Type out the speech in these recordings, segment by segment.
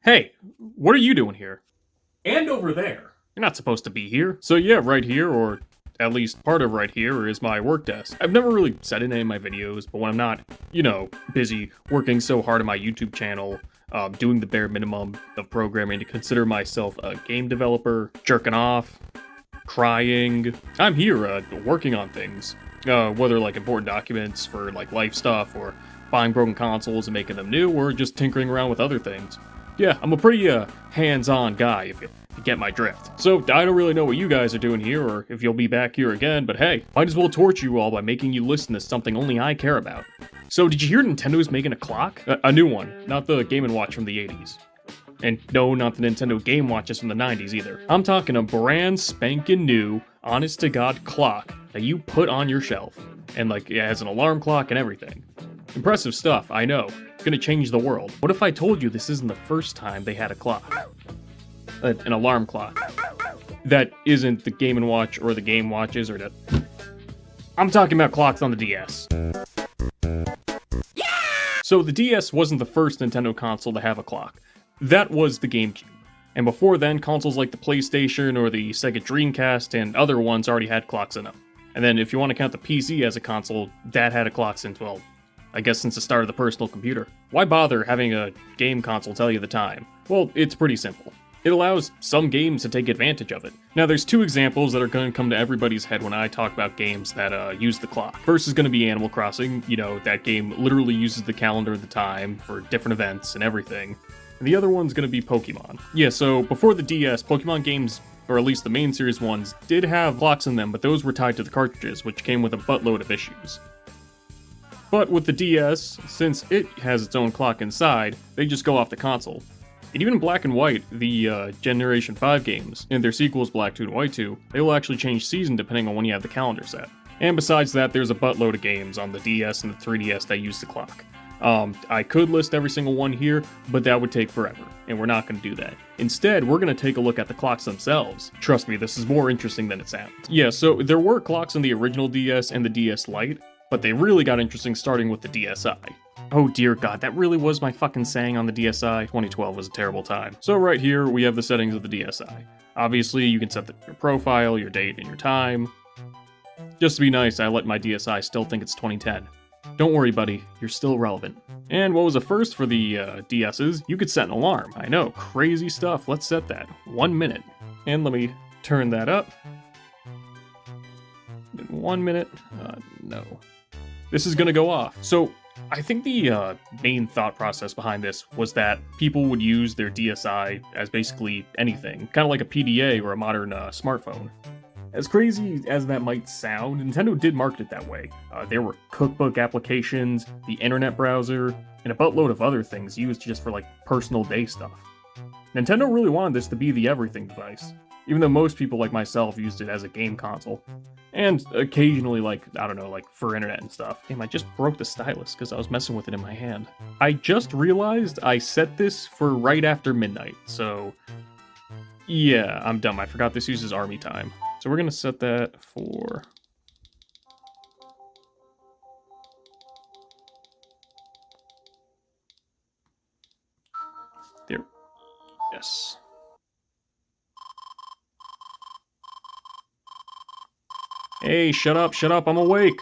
Hey, what are you doing here? And over there. You're not supposed to be here. So yeah, right here, or at least part of right here, is my work desk. I've never really said it in any of my videos, but when I'm not, busy working so hard on my YouTube channel, doing the bare minimum of programming to consider myself a game developer, jerking off, crying, I'm here, working on things. Whether like important documents for like life stuff, or buying broken consoles and making them new, or just tinkering around with other things. Yeah, I'm a pretty hands-on guy, if you get my drift. So, I don't really know what you guys are doing here, or if you'll be back here again, but hey, might as well torture you all by making you listen to something only I care about. So, did you hear Nintendo's making a clock? A new one, not the Game & Watch from the 80s. And no, not the Nintendo Game Watches from the 90s either. I'm talking a brand spanking new, honest-to-God clock that you put on your shelf. And like, it has an alarm clock and everything. Impressive stuff, I know. Gonna change the world. What if I told you this isn't the first time they had a clock? An alarm clock. That isn't the Game & Watch or the Game Watches or the... I'm talking about clocks on the DS. Yeah! So the DS wasn't the first Nintendo console to have a clock. That was the GameCube. And before then, consoles like the PlayStation or the Sega Dreamcast and other ones already had clocks in them. And then if you want to count the PC as a console, that had a clock since, well, I guess since the start of the personal computer. Why bother having a game console tell you the time? Well, it's pretty simple. It allows some games to take advantage of it. Now, there's two examples that are going to come to everybody's head when I talk about games that use the clock. First is going to be Animal Crossing. You know, that game literally uses the calendar of the time for different events and everything. And the other one's going to be Pokemon. Yeah, so before the DS, Pokemon games, or at least the main series ones, did have clocks in them, but those were tied to the cartridges, which came with a buttload of issues. But with the DS, since it has its own clock inside, they just go off the console. And even Black and White, the Generation 5 games, and their sequels Black 2 and White 2, they will actually change season depending on when you have the calendar set. And besides that, there's a buttload of games on the DS and the 3DS that use the clock. I could list every single one here, but that would take forever, and we're not going to do that. Instead, we're going to take a look at the clocks themselves. Trust me, this is more interesting than it sounds. Yeah, so there were clocks in the original DS and the DS Lite, but they really got interesting starting with the DSi. Oh dear god, that really was my fucking saying on the DSi. 2012 was a terrible time. So right here, we have the settings of the DSi. Obviously, you can set your profile, your date, and your time. Just to be nice, I let my DSi still think it's 2010. Don't worry, buddy, you're still relevant. And what was a first for the DSs, you could set an alarm. I know, crazy stuff. Let's set that. 1 minute. And let me turn that up. In 1 minute. No. This is gonna go off. So, I think the main thought process behind this was that people would use their DSi as basically anything, kind of like a PDA or a modern smartphone. As crazy as that might sound, Nintendo did market it that way. There were cookbook applications, the internet browser, and a buttload of other things used just for like personal day stuff. Nintendo really wanted this to be the everything device, even though most people like myself used it as a game console. And occasionally, like, I don't know, like for internet and stuff. Damn, I just broke the stylus because I was messing with it in my hand. I just realized I set this for right after midnight, so yeah, I'm dumb. I forgot this uses army time. So we're gonna set that for... There. Yes. Hey, shut up, I'm awake!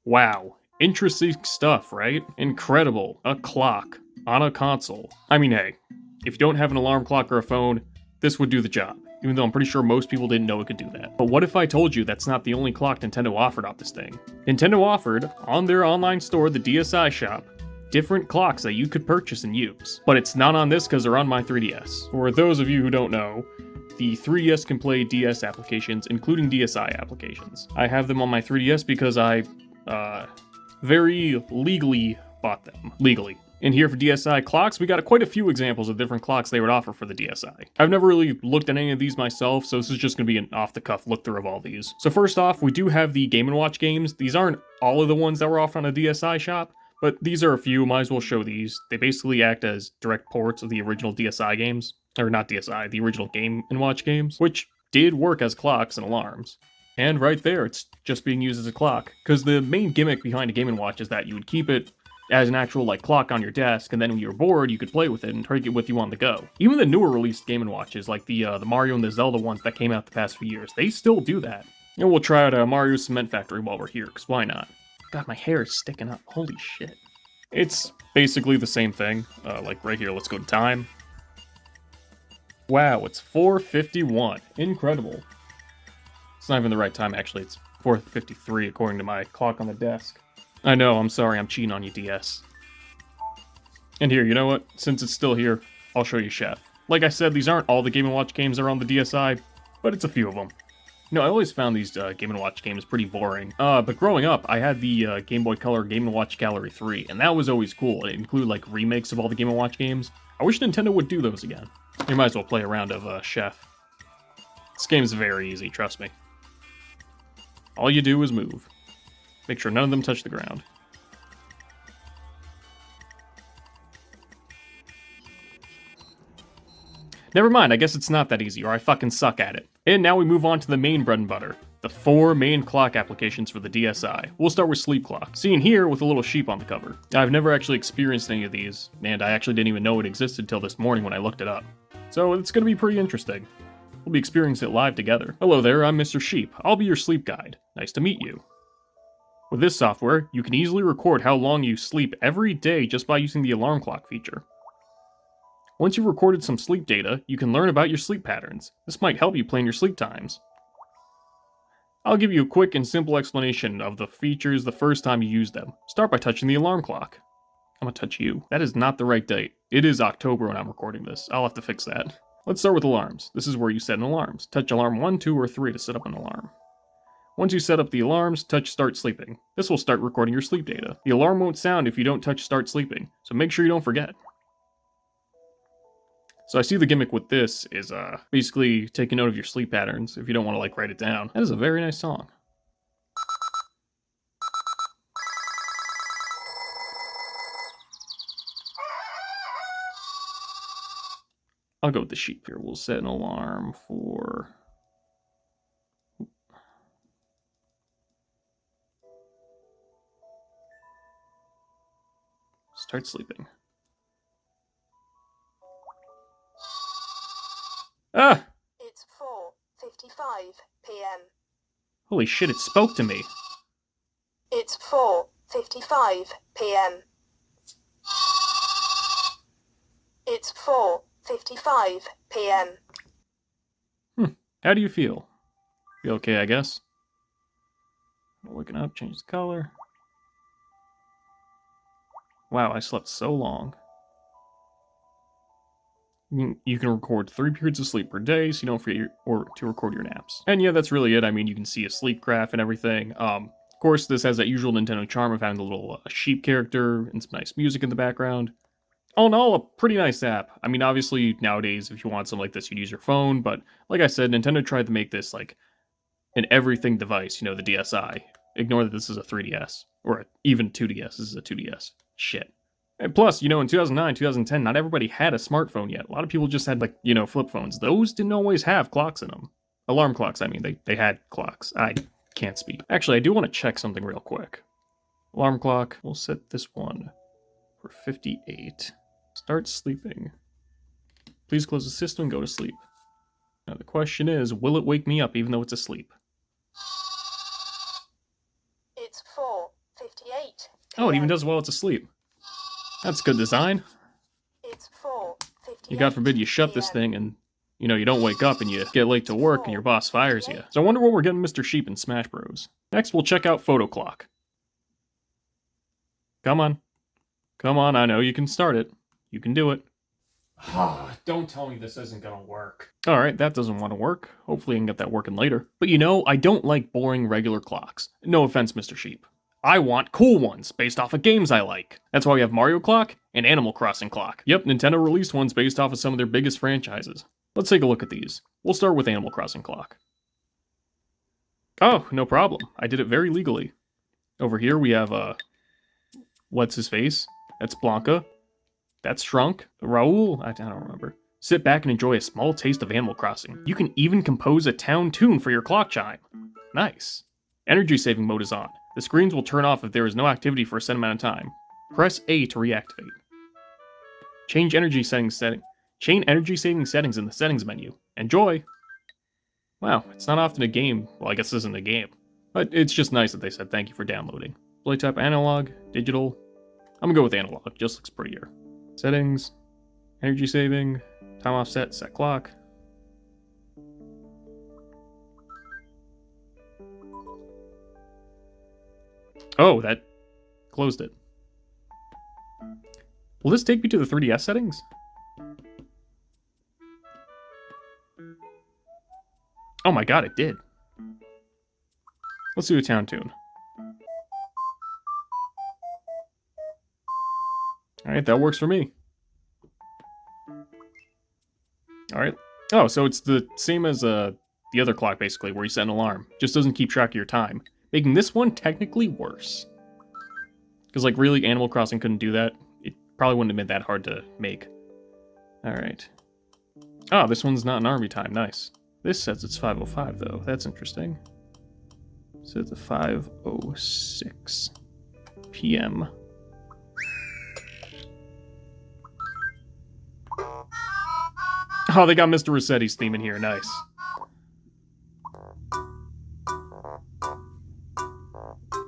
Wow. Interesting stuff, right? Incredible. A clock. On a console. I mean, hey, if you don't have an alarm clock or a phone, this would do the job. Even though I'm pretty sure most people didn't know it could do that. But what if I told you that's not the only clock Nintendo offered off this thing? Nintendo offered, on their online store, the DSi shop, different clocks that you could purchase and use. But it's not on this because they're on my 3DS. For those of you who don't know, the 3DS can play DS applications, including DSi applications. I have them on my 3DS because I, very legally bought them. Legally. And here for DSi clocks, we got quite a few examples of different clocks they would offer for the DSi. I've never really looked at any of these myself, so this is just going to be an off-the-cuff look-through of all these. So first off, we do have the Game & Watch games. These aren't all of the ones that were offered on a DSi shop, but these are a few. Might as well show these. They basically act as direct ports of the original DSi games. Or not DSi, the original Game & Watch games, which did work as clocks and alarms. And right there, it's just being used as a clock. Because the main gimmick behind a Game & Watch is that you would keep it as an actual like clock on your desk, and then when you're bored, you could play with it and take it with you on the go. Even the newer released Game & Watches, like the Mario and the Zelda ones that came out the past few years, they still do that. And we'll try out Mario's Cement Factory while we're here, because why not? God, my hair is sticking up. Holy shit. It's basically the same thing. Like right here, let's go to time. Wow, it's 4:51. Incredible. It's not even the right time, actually. It's 4:53 according to my clock on the desk. I know, I'm sorry, I'm cheating on you, DS. And here, you know what? Since it's still here, I'll show you Chef. Like I said, these aren't all the Game & Watch games that are on the DSi, but it's a few of them. No, I always found these Game & Watch games pretty boring. But growing up, I had the Game Boy Color Game & Watch Gallery 3, and that was always cool. It included, like, remakes of all the Game & Watch games. I wish Nintendo would do those again. You might as well play a round of Chef. This game's very easy, trust me. All you do is move. Make sure none of them touch the ground. Never mind, I guess it's not that easy, or I fucking suck at it. And now we move on to the main bread and butter. The 4 main clock applications for the DSi. We'll start with Sleep Clock, seen here with a little sheep on the cover. I've never actually experienced any of these, and I actually didn't even know it existed till this morning when I looked it up. So it's gonna be pretty interesting. We'll be experiencing it live together. Hello there, I'm Mr. Sheep. I'll be your sleep guide. Nice to meet you. With this software, you can easily record how long you sleep every day just by using the alarm clock feature. Once you've recorded some sleep data, you can learn about your sleep patterns. This might help you plan your sleep times. I'll give you a quick and simple explanation of the features the first time you use them. Start by touching the alarm clock. I'm gonna touch you. That is not the right date. It is October when I'm recording this. I'll have to fix that. Let's start with alarms. This is where you set an alarms. Touch alarm 1, 2, or 3 to set up an alarm. Once you set up the alarms, touch Start Sleeping. This will start recording your sleep data. The alarm won't sound if you don't touch Start Sleeping, so make sure you don't forget. So I see the gimmick with this is basically taking note of your sleep patterns if you don't want to like write it down. That is a very nice song. I'll go with the sheep here. We'll set an alarm for... Start sleeping. Ah! It's 4:55 p.m. Holy shit, it spoke to me. It's 4:55 p.m. It's 4:55 p.m. How do you feel? Feel okay, I guess? Waking up, change the color. Wow, I slept so long. You can record 3 periods of sleep per day, so you don't forget to record your naps. And yeah, that's really it. I mean, you can see a sleep graph and everything. Of course, this has that usual Nintendo charm of having a little sheep character and some nice music in the background. All in all, a pretty nice app. I mean, obviously, nowadays, if you want something like this, you'd use your phone, but like I said, Nintendo tried to make this, like, an everything device, you know, the DSi. Ignore that this is a 3DS, or even 2DS. This is a 2DS. Shit. And plus, you know, in 2009, 2010, not everybody had a smartphone yet. A lot of people just had, like, you know, flip phones. Those didn't always have clocks in them. Alarm clocks, I mean. They had clocks. I can't speak. Actually, I do want to check something real quick. Alarm clock. We'll set this one for 58. Start sleeping. Please close the system and go to sleep. Now, the question is, will it wake me up even though it's asleep? It's 4:58. Oh, it even does while it's asleep. That's good design. It's 4:58. You God forbid you shut this thing and, you know, you don't wake up and you get late to work and your boss fires you. So I wonder what we're getting Mr. Sheep in Smash Bros. Next, we'll check out Photo Clock. Come on. Come on, I know you can start it. You can do it. Don't tell me this isn't gonna work. Alright, that doesn't want to work. Hopefully I can get that working later. But you know, I don't like boring regular clocks. No offense, Mr. Sheep. I want cool ones, based off of games I like. That's why we have Mario Clock and Animal Crossing Clock. Yep, Nintendo released ones based off of some of their biggest franchises. Let's take a look at these. We'll start with Animal Crossing Clock. Oh, no problem. I did it very legally. Over here we have, what's his face? That's Blanca. That's Shrunk. Raoul? I don't remember. Sit back and enjoy a small taste of Animal Crossing. You can even compose a town tune for your clock chime. Nice. Energy saving mode is on. The screens will turn off if there is no activity for a set amount of time. Press A to reactivate. Change energy saving settings in the settings menu. Enjoy! Wow, it's not often a game. Well, I guess this isn't a game. But it's just nice that they said thank you for downloading. Play type analog, digital. I'm gonna go with analog, just looks prettier. Settings, energy saving, time offset, set clock. Oh, that closed it. Will this take me to the 3DS settings? Oh my god, it did. Let's do a town tune. Alright, that works for me. Alright. Oh, so it's the same as the other clock, basically, where you set an alarm. Just doesn't keep track of your time. Making this one technically worse. Because, like, really, Animal Crossing couldn't do that. It probably wouldn't have been that hard to make. Alright. Oh, this one's not an army time. Nice. This says it's 5:05, though. That's interesting. It says it's 5:06 p.m. Oh, they got Mr. Rossetti's theme in here. Nice.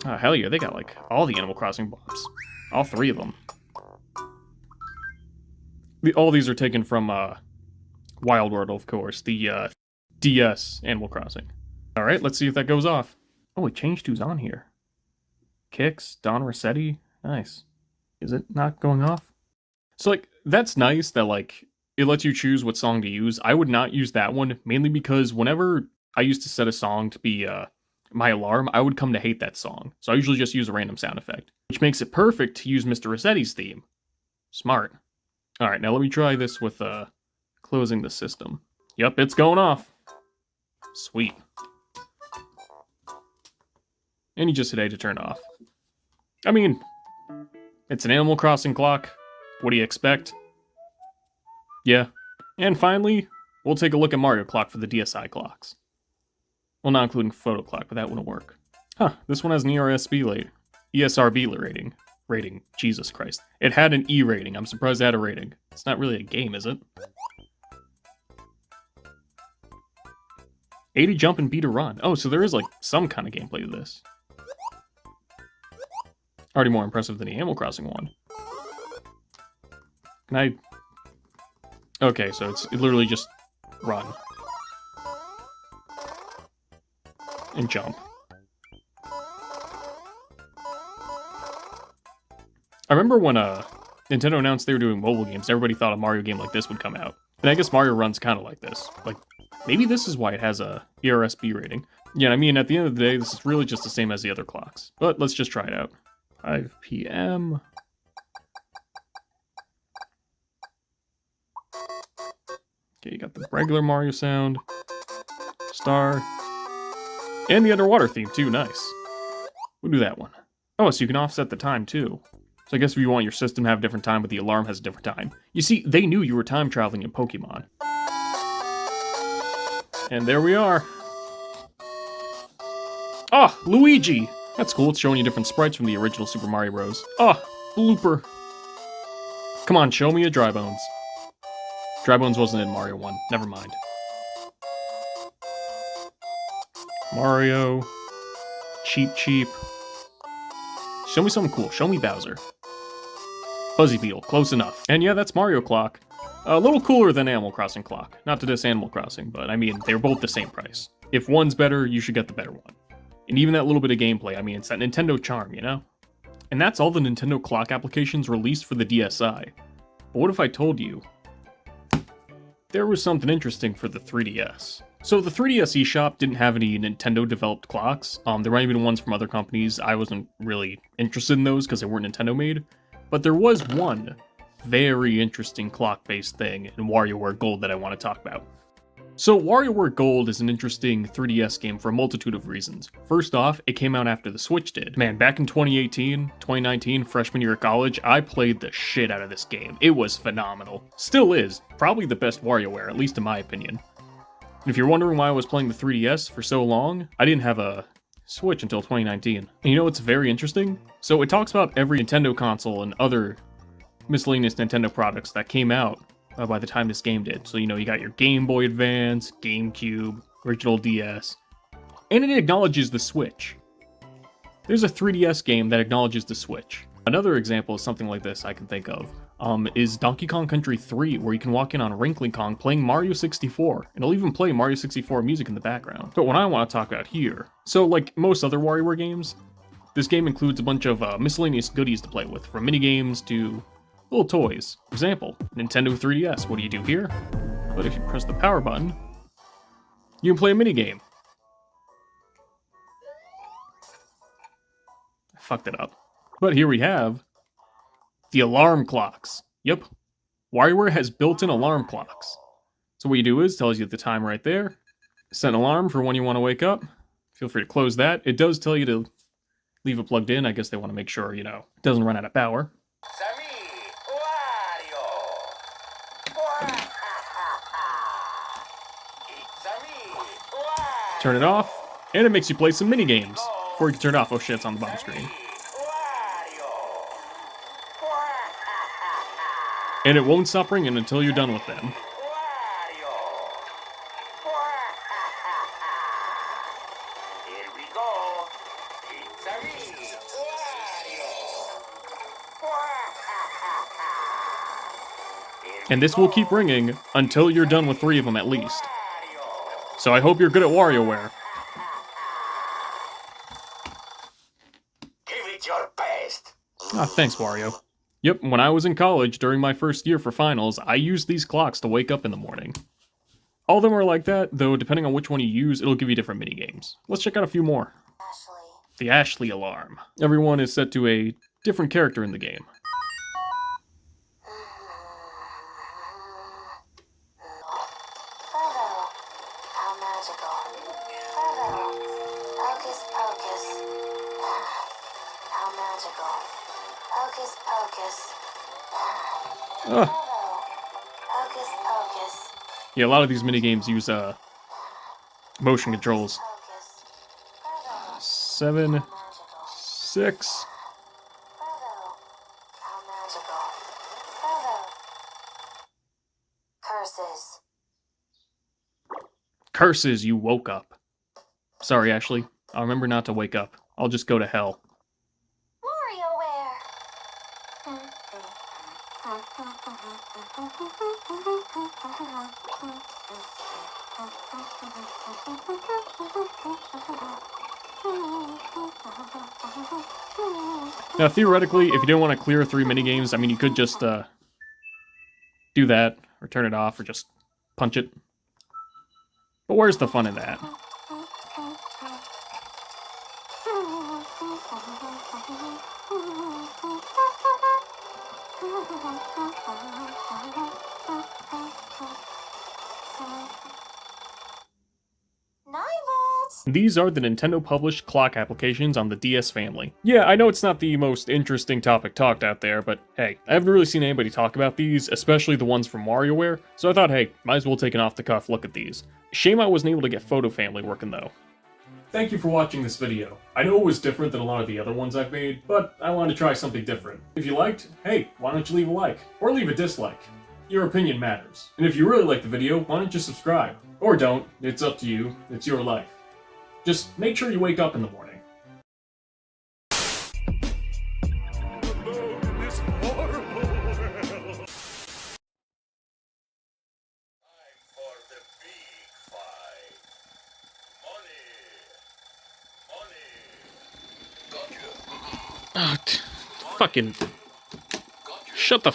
Oh, hell yeah. They got, like, all the Animal Crossing bops. All three of them. All these are taken from Wild World, of course. The DS Animal Crossing. Alright, let's see if that goes off. Oh, it changed who's on here. Kix, Don Rossetti. Nice. Is it not going off? So, like, that's nice that, like, it lets you choose what song to use. I would not use that one, mainly because whenever I used to set a song to be my alarm, I would come to hate that song. So I usually just use a random sound effect, which makes it perfect to use Mr. Rossetti's theme. Smart. Alright, now let me try this with closing the system. Yep, it's going off. Sweet. And you just hit A to turn it off. I mean, it's an Animal Crossing clock. What do you expect? Yeah. And finally, we'll take a look at Mario Clock for the DSi clocks. Well, not including Photo Clock, but that wouldn't work. Huh, this one has an ESRB rating. Jesus Christ. It had an E rating. I'm surprised it had a rating. It's not really a game, is it? A to jump and B to run. Oh, so there is, like, some kind of gameplay to this. Already more impressive than the Animal Crossing one. Can I... Okay, so it's literally just run. And jump. I remember when Nintendo announced they were doing mobile games, everybody thought a Mario game like this would come out. And I guess Mario Run's kind of like this. Like, maybe this is why it has a ERSB rating. Yeah, I mean, at the end of the day, this is really just the same as the other clocks. But let's just try it out. 5 p.m. Okay, you got the regular Mario sound. Star. And the underwater theme, too. Nice. We'll do that one. Oh, so you can offset the time, too. So I guess if you want your system to have a different time, but the alarm has a different time. You see, they knew you were time traveling in Pokemon. And there we are. Ah, Luigi! That's cool, it's showing you different sprites from the original Super Mario Bros. Ah, blooper. Come on, show me a Dry Bones. Dry Bones wasn't in Mario 1, never mind. Mario. Cheep Cheep. Show me something cool, show me Bowser. Fuzzy Beetle, close enough. And yeah, that's Mario Clock. A little cooler than Animal Crossing Clock. Not to diss Animal Crossing, but I mean, they're both the same price. If one's better, you should get the better one. And even that little bit of gameplay, I mean, it's that Nintendo charm, you know? And that's all the Nintendo Clock applications released for the DSi. But what if I told you there was something interesting for the 3DS? So the 3DS eShop didn't have any Nintendo-developed clocks. There weren't even ones from other companies. I wasn't really interested in those because they weren't Nintendo-made. But there was one very interesting clock-based thing in Wario War Gold that I want to talk about. So Wario War Gold is an interesting 3DS game for a multitude of reasons. First off, it came out after the Switch did. Man, back in 2018, 2019, freshman year of college, I played the shit out of this game. It was phenomenal. Still is. Probably the best WarioWare, at least in my opinion. And if you're wondering why I was playing the 3DS for so long, I didn't have a Switch until 2019. And you know what's very interesting? So it talks about every Nintendo console and other miscellaneous Nintendo products that came out by the time this game did. So, you know, you got your Game Boy Advance, GameCube, original DS, and it acknowledges the Switch. There's a 3DS game that acknowledges the Switch. Another example of something like this I can think of is Donkey Kong Country 3, where you can walk in on Wrinkly Kong playing Mario 64, and it'll even play Mario 64 music in the background. But what I want to talk about here, so like most other WarioWare games, this game includes a bunch of miscellaneous goodies to play with, from minigames to little toys. For example, Nintendo 3DS, what do you do here? But if you press the power button, you can play a minigame. I fucked it up. But here we have the alarm clocks. Yep, WarioWare has built-in alarm clocks. So what you do is, tells you the time right there. Set an alarm for when you want to wake up. Feel free to close that. It does tell you to leave it plugged in. I guess they want to make sure, you know, it doesn't run out of power. Turn it off, and it makes you play some mini games. Before you can turn it off, oh shit, it's on the bottom screen. And it won't stop ringing until you're done with them. Here we go. It's me, Wario. And this will keep ringing until you're done with 3 of them at least. So I hope you're good at WarioWare. Give it your best. Ah, thanks, Wario. Yep, when I was in college, during my first year for finals, I used these clocks to wake up in the morning. All of them are like that, though depending on which one you use, it'll give you different minigames. Let's check out a few more. The Ashley alarm. Everyone is set to a different character in the game. How magical. Hocus pocus. How magical. Hocus pocus. Ugh. Hocus pocus. Yeah, a lot of these minigames use motion controls. Hocus. 7, 6. How magical. Curses. Curses, you woke up. Sorry, Ashley. I'll remember not to wake up. I'll just go to hell. Now, theoretically, if you don't want to clear 3 minigames, I mean, you could just do that, or turn it off, or just punch it. But where's the fun in that? These are the Nintendo-published clock applications on the DS family. Yeah, I know it's not the most interesting topic talked out there, but hey, I haven't really seen anybody talk about these, especially the ones from WarioWare, so I thought, hey, might as well take an off-the-cuff look at these. Shame I wasn't able to get Photo Family working, though. Thank you for watching this video. I know it was different than a lot of the other ones I've made, but I wanted to try something different. If you liked, hey, why don't you leave a like? Or leave a dislike. Your opinion matters. And if you really like the video, why don't you subscribe? Or don't, it's up to you, it's your life. Just make sure you wake up in the morning. Fucking... Shut the